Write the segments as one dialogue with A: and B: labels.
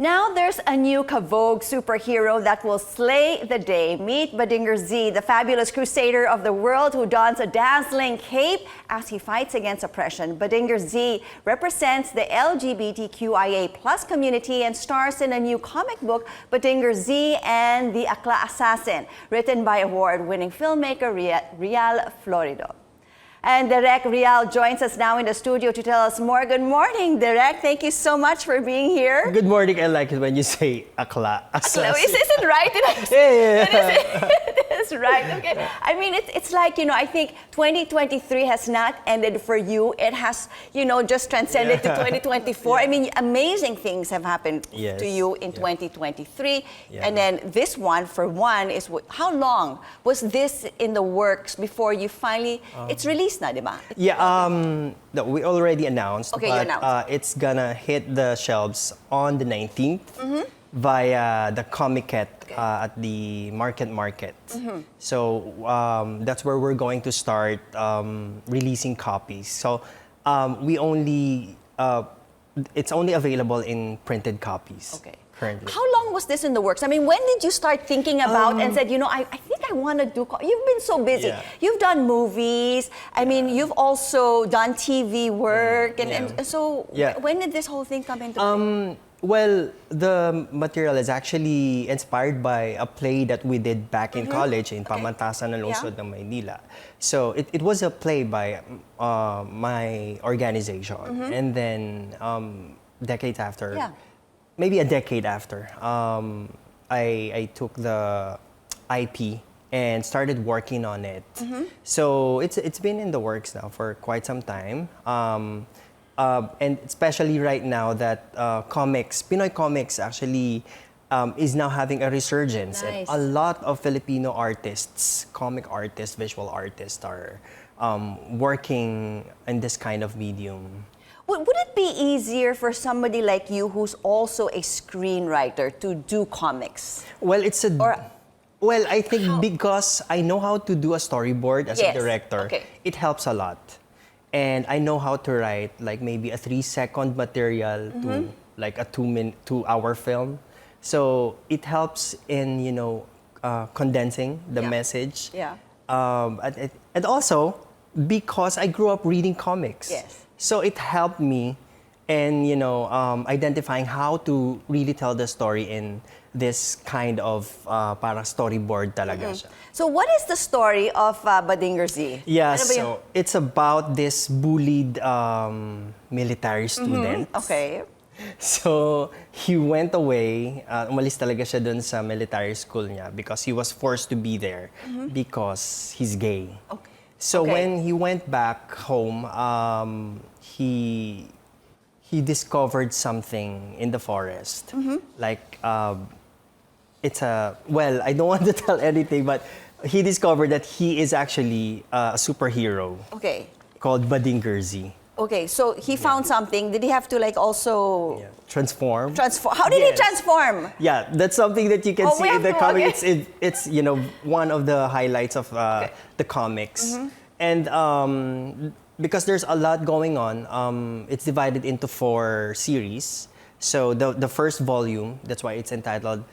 A: Now there's a new Kavogue superhero that will slay the day. Meet Badingger-Z, the fabulous crusader of the world who dons a dazzling cape as he fights against oppression. Badingger-Z represents the LGBTQIA plus community and stars in a new comic book, Badingger-Z and the Accla Assassin, written by award-winning filmmaker Florido. And Direk joins us now in the studio to tell us more. Good morning, Direk. Thank you so much for being here.
B: Good morning. I like it when you say Accla Assassin.
A: Is it right? It is right. Okay. I mean, it's like, I think 2023 has not ended for you. It has, just transcended to 2024. I mean, amazing things have happened to you in 2023. And then this one, for one, is how long was this in the works before you finally, it's released na, di ba?
B: No, we already announced,
A: okay,
B: but it's gonna hit the shelves on the 19th via the Comiket at the Market. So that's where we're going to start releasing copies. So it's only available in printed copies.
A: Okay.
B: Currently.
A: How long was this in the works? I mean, when did you start thinking about and said, I think I want to do... You've been so busy.
B: Yeah.
A: You've done movies. I mean, you've also done TV work. And so when did this whole thing come into play?
B: Well, the material is actually inspired by a play that we did back in college in Pamantasan ng Lungsod ng Maynila. So it was a play by my organization. And then decades after... Maybe a decade after, I took the IP and started working on it. So it's been in the works now for quite some time. And especially right now that Pinoy comics actually is now having a resurgence.
A: Nice.
B: And a lot of Filipino artists, comic artists, visual artists are working in this kind of medium.
A: Would it be easier for somebody like you who's also a screenwriter to do comics?
B: Well, I think because I know how to do a storyboard as a director, it helps a lot. And I know how to write like maybe a 3-second material to like a 2-hour film. So it helps in, condensing the message. And also because I grew up reading comics. So it helped me in, identifying how to really tell the story in this kind of parang storyboard talaga siya.
A: So what is the story of Badingger-Z?
B: Yeah, so it's about this bullied military student.
A: Okay.
B: So he went away, umalis talaga siya dun sa military school niya because he was forced to be there because he's gay. Okay. So when he went back home, he discovered something in the forest. Like it's I don't want to tell anything, but he discovered that he is actually a superhero. Okay. Called Badingger-Z.
A: Okay, so he found something. Did he have to also
B: transform?
A: How did he transform?
B: Yeah, that's something that you can see in the comic. It's one of the highlights of the comics. And because there's a lot going on, it's divided into 4 series. So the first volume, that's why it's entitled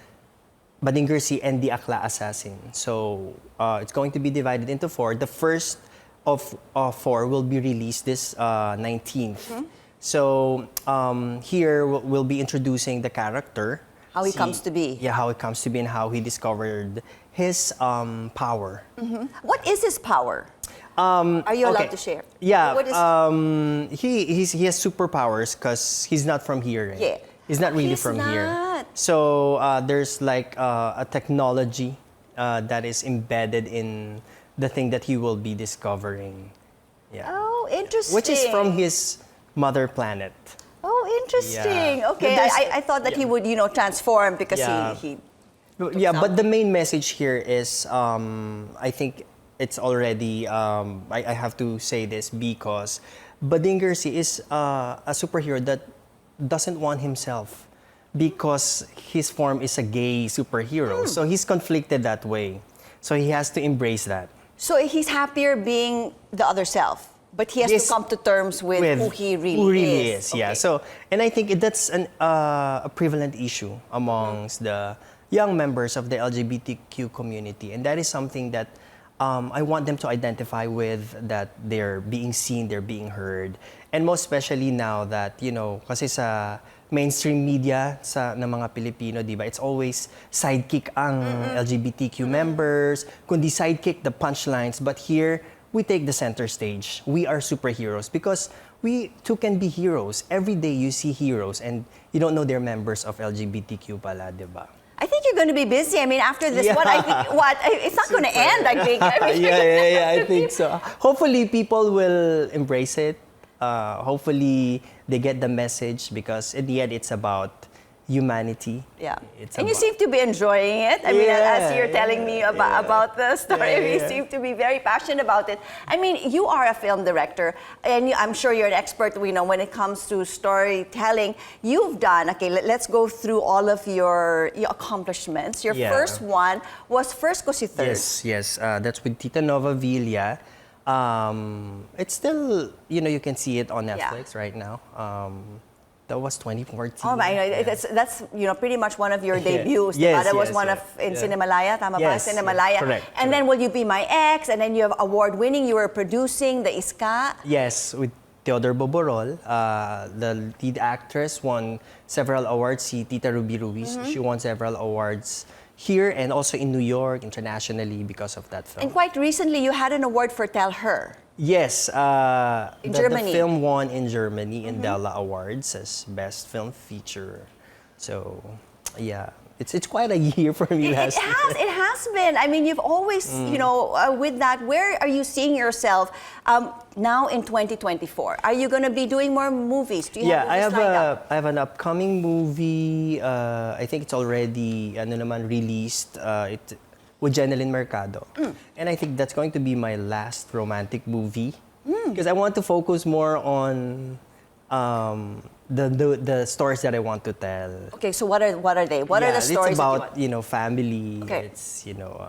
B: Badingger-Z and the Accla Assassin. So it's going to be divided into 4. The first of 4 will be released this 19th. So here we'll be introducing the character.
A: How he comes to be.
B: Yeah, how he comes to be and how he discovered his power.
A: What is his power? Are you allowed to share?
B: Yeah, he has superpowers because he's not from here. Right?
A: Yeah.
B: He's not really from here. So there's like a technology that is embedded in the thing that he will be discovering. Yeah.
A: Oh, interesting.
B: Which is from his mother planet.
A: Oh, interesting. Okay, I thought that he would, transform because he
B: but the main message here is, I think it's already, I have to say this because Badingger-Z is a superhero that doesn't want himself because his form is a gay superhero. So he's conflicted that way. So he has to embrace that.
A: So he's happier being the other self? But he has
B: Yes,
A: to come to terms with who he really is.
B: Yeah.
A: Okay.
B: So, and I think that's a prevalent issue amongst the young members of the LGBTQ community, and that is something that I want them to identify with, that they're being seen, they're being heard, and most especially now that, you know, kasi sa mainstream media ng mga Pilipino, di ba, it's always sidekick ang LGBTQ members, kundi sidekick the punchlines, but here, we take the center stage. We are superheroes because we too can be heroes. Every day you see heroes and you don't know they're members of LGBTQ pala, di ba?
A: I think you're going to be busy. I mean, after this one, I think, it's not going to end, I think. I mean,
B: I think so. Hopefully people will embrace it. Hopefully they get the message, because in the end it's about humanity.
A: Yeah.
B: It's
A: And you
B: about-
A: seem to be enjoying it. I mean, as you're
B: Yeah,
A: telling me about the story, you
B: yeah.
A: seem to be very passionate about it. I mean, you are a film director, and I'm sure you're an expert, you know, when it comes to storytelling. You've done, okay, let's go through all of your accomplishments. Your
B: Yeah.
A: first one was First Ko Si Third.
B: Yes. That's with Tita Nova Villa. It's still, you know, you can see it on Netflix right now. That was 2014.
A: Oh my, that's you know, pretty much one of your debuts.
B: Yes,
A: That was
B: yes,
A: one
B: yes.
A: of in
B: Yeah.
A: Cinemalaya, tama ba?
B: Yes,
A: Cinemalaya.
B: yes, correct,
A: And then Will You Be My Ex? And then you have award-winning. You were producing The Iska.
B: Yes, with Teodor Boborol. The lead actress won several awards. Si Tita Ruby Ruiz, she won several awards here and also in New York, internationally, because of that film.
A: And quite recently, you had an award for Tell Her.
B: Yes,
A: In
B: the
A: Germany.
B: film won in Germany in Della Awards as Best Film Feature. So, yeah, it's quite a year for me last year.
A: It has been. I mean, you've always, you know, with that, where are you seeing yourself now in 2024? Are you going to be doing more movies? Do you have movies lined up?
B: I have an upcoming movie. I think it's already released. With Jeneline Mercado. And I think that's going to be my last romantic movie. Because I want to focus more on the stories that I want to tell.
A: Okay, so what are they? What are the stories
B: It's
A: that you
B: about,
A: want?
B: you know, family.
A: Okay.
B: It's, you know,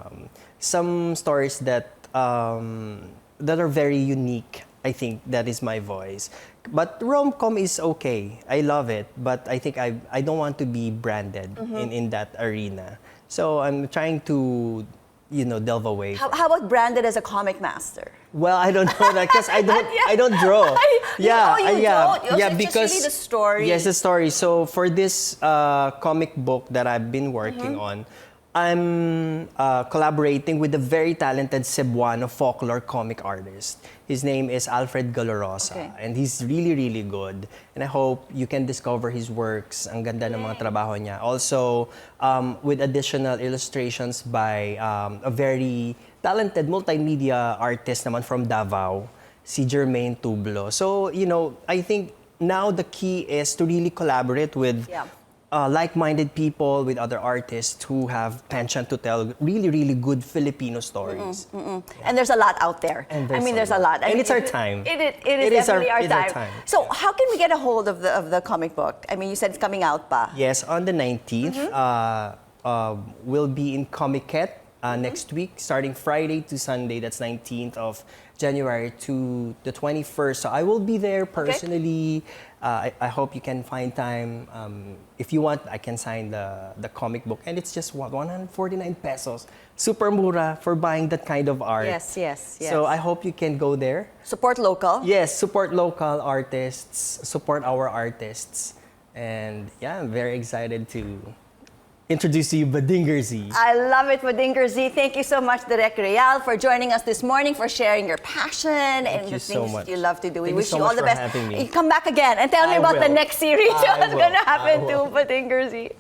B: some stories that that are very unique. I think that is my voice. But rom-com is okay. I love it. But I think I don't want to be branded in that arena. So I'm trying to, you know, delve away.
A: How about branded as a comic master?
B: Well, I don't know that because I don't draw.
A: Don't? Oh, so it's just really the story.
B: Yes, the story. So for this comic book that I've been working on, I'm collaborating with a very talented Cebuano folklore comic artist. His name is Alfred Galorosa, and he's really, really good. And I hope you can discover his works. Ang ganda ng mga trabaho niya. Also, with additional illustrations by a very talented multimedia artist naman from Davao, si Jermaine Tublo. So, you know, I think now the key is to really collaborate with like-minded people, with other artists who have penchant to tell really, really good Filipino stories.
A: And there's a lot out there.
B: And
A: there's a lot. I
B: And
A: mean,
B: it's our time.
A: It is definitely our
B: it's our
A: time.
B: time.
A: So how can we get a hold of the comic book? I mean, you said it's coming out pa.
B: Yes, on the 19th, we'll be in Comiket next week, starting Friday to Sunday. That's 19th of January to the 21st. So I will be there personally. I hope you can find time. If you want, I can sign the comic book. And it's just, what, 149 pesos. Super mura for buying that kind of art.
A: Yes.
B: So I hope you can go there.
A: Support local.
B: Yes, support local artists, support our artists. And yeah, I'm very excited to introduce to you Badingger-Z.
A: I love it, Badingger-Z. Thank you so much, Direk Real, for joining us this morning, for sharing your passion and the
B: you so
A: things
B: much.
A: you love to do. We
B: Thank you
A: wish
B: so
A: you all
B: much
A: the
B: for
A: best.
B: having me.
A: Come back again and tell me
B: I
A: about the
B: will.
A: next series.
B: I
A: What's
B: will.
A: going to happen
B: I
A: to
B: will.
A: Badingger-Z?